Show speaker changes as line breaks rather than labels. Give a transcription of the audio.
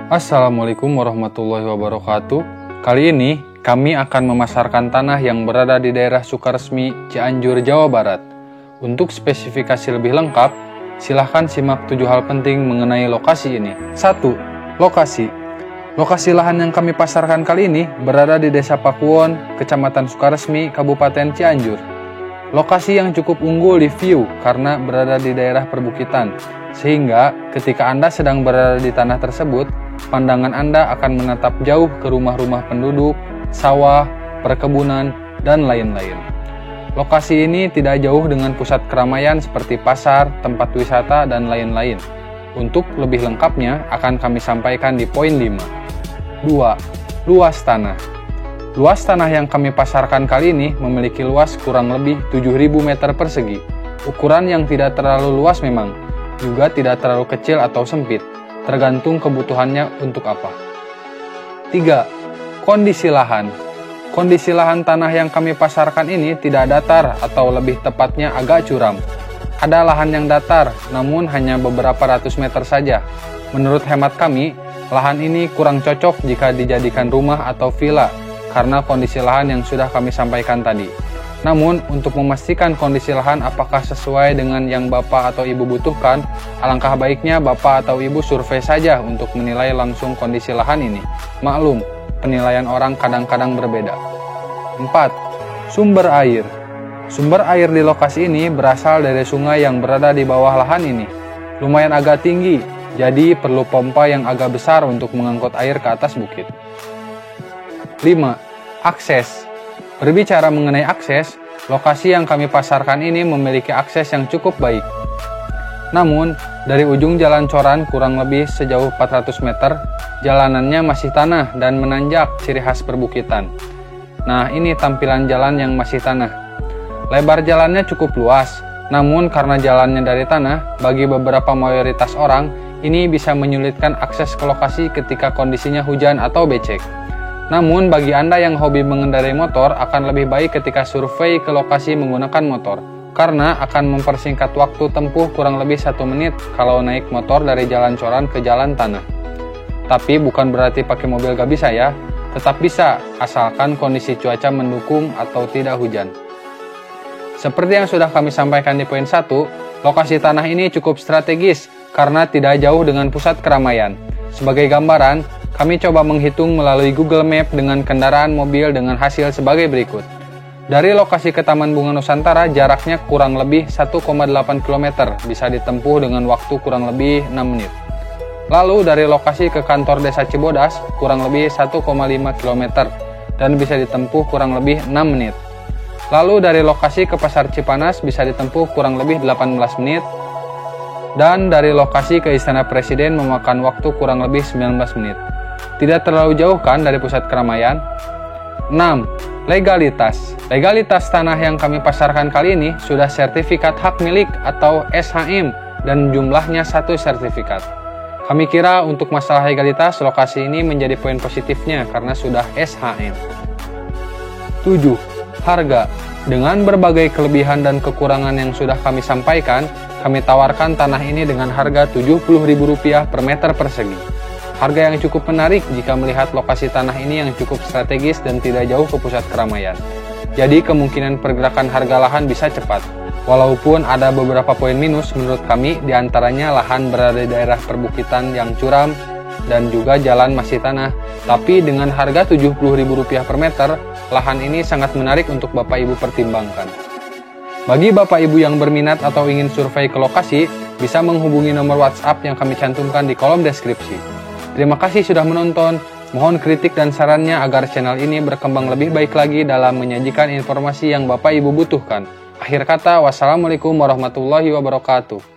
Assalamualaikum warahmatullahi wabarakatuh. Kali ini kami akan memasarkan tanah yang berada di daerah Sukaresmi, Cianjur, Jawa Barat. Untuk spesifikasi lebih lengkap, silahkan simak 7 hal penting mengenai lokasi ini. 1. Lokasi. Lokasi lahan yang kami pasarkan kali ini berada di Desa Pakuwon, Kecamatan Sukaresmi, Kabupaten Cianjur. Lokasi yang cukup unggul di view karena berada di daerah perbukitan, sehingga ketika Anda sedang berada di tanah tersebut, pandangan Anda akan menatap jauh ke rumah-rumah penduduk, sawah, perkebunan, dan lain-lain. Lokasi ini tidak jauh dengan pusat keramaian seperti pasar, tempat wisata, dan lain-lain. Untuk lebih lengkapnya akan kami sampaikan di poin 5. 2. Luas tanah. Luas tanah yang kami pasarkan kali ini memiliki luas kurang lebih 7.000 meter persegi. Ukuran yang tidak terlalu luas memang, juga tidak terlalu kecil atau sempit, tergantung kebutuhannya untuk apa. 3. Kondisi lahan. Kondisi lahan tanah yang kami pasarkan ini tidak datar atau lebih tepatnya agak curam. Ada lahan yang datar, namun hanya beberapa ratus meter saja. Menurut hemat kami, lahan ini kurang cocok jika dijadikan rumah atau villa, karena kondisi lahan yang sudah kami sampaikan tadi. Namun, untuk memastikan kondisi lahan apakah sesuai dengan yang Bapak atau Ibu butuhkan, alangkah baiknya Bapak atau Ibu survei saja untuk menilai langsung kondisi lahan ini. Maklum, penilaian orang kadang-kadang berbeda. 4. Sumber air. Sumber air di lokasi ini berasal dari sungai yang berada di bawah lahan ini. Lumayan agak tinggi, jadi perlu pompa yang agak besar untuk mengangkut air ke atas bukit. 5. Akses. Berbicara mengenai akses, lokasi yang kami pasarkan ini memiliki akses yang cukup baik. Namun, dari ujung jalan coran kurang lebih sejauh 400 meter, jalanannya masih tanah dan menanjak ciri khas perbukitan. Nah, ini tampilan jalan yang masih tanah. Lebar jalannya cukup luas, namun karena jalannya dari tanah, bagi beberapa mayoritas orang, ini bisa menyulitkan akses ke lokasi ketika kondisinya hujan atau becek. Namun bagi Anda yang hobi mengendarai motor akan lebih baik ketika survei ke lokasi menggunakan motor, karena akan mempersingkat waktu tempuh kurang lebih 1 menit kalau naik motor dari jalan coran ke jalan tanah. Tapi bukan berarti pakai mobil gak bisa ya, tetap bisa asalkan kondisi cuaca mendukung atau tidak hujan. Seperti yang sudah kami sampaikan di poin 1, lokasi tanah ini cukup strategis karena tidak jauh dengan pusat keramaian. Sebagai gambaran, kami coba menghitung melalui Google Map dengan kendaraan mobil dengan hasil sebagai berikut. Dari lokasi ke Taman Bunga Nusantara jaraknya kurang lebih 1,8 km, bisa ditempuh dengan waktu kurang lebih 6 menit. Lalu dari lokasi ke kantor Desa Cibodas kurang lebih 1,5 km, dan bisa ditempuh kurang lebih 6 menit. Lalu dari lokasi ke Pasar Cipanas bisa ditempuh kurang lebih 18 menit, dan dari lokasi ke Istana Presiden memakan waktu kurang lebih 19 menit. Tidak terlalu jauh kan dari pusat keramaian? 6. Legalitas. Legalitas tanah yang kami pasarkan kali ini sudah sertifikat hak milik atau SHM dan jumlahnya 1 sertifikat. Kami kira untuk masalah legalitas lokasi ini menjadi poin positifnya karena sudah SHM. 7. Harga. Dengan berbagai kelebihan dan kekurangan yang sudah kami sampaikan, kami tawarkan tanah ini dengan harga Rp70.000 per meter persegi. Harga yang cukup menarik jika melihat lokasi tanah ini yang cukup strategis dan tidak jauh ke pusat keramaian. Jadi kemungkinan pergerakan harga lahan bisa cepat. Walaupun ada beberapa poin minus menurut kami, diantaranya lahan berada di daerah perbukitan yang curam dan juga jalan masih tanah. Tapi dengan harga Rp70.000 per meter, lahan ini sangat menarik untuk Bapak Ibu pertimbangkan. Bagi Bapak Ibu yang berminat atau ingin survei ke lokasi, bisa menghubungi nomor WhatsApp yang kami cantumkan di kolom deskripsi. Terima kasih sudah menonton, mohon kritik dan sarannya agar channel ini berkembang lebih baik lagi dalam menyajikan informasi yang Bapak Ibu butuhkan. Akhir kata, wassalamualaikum warahmatullahi wabarakatuh.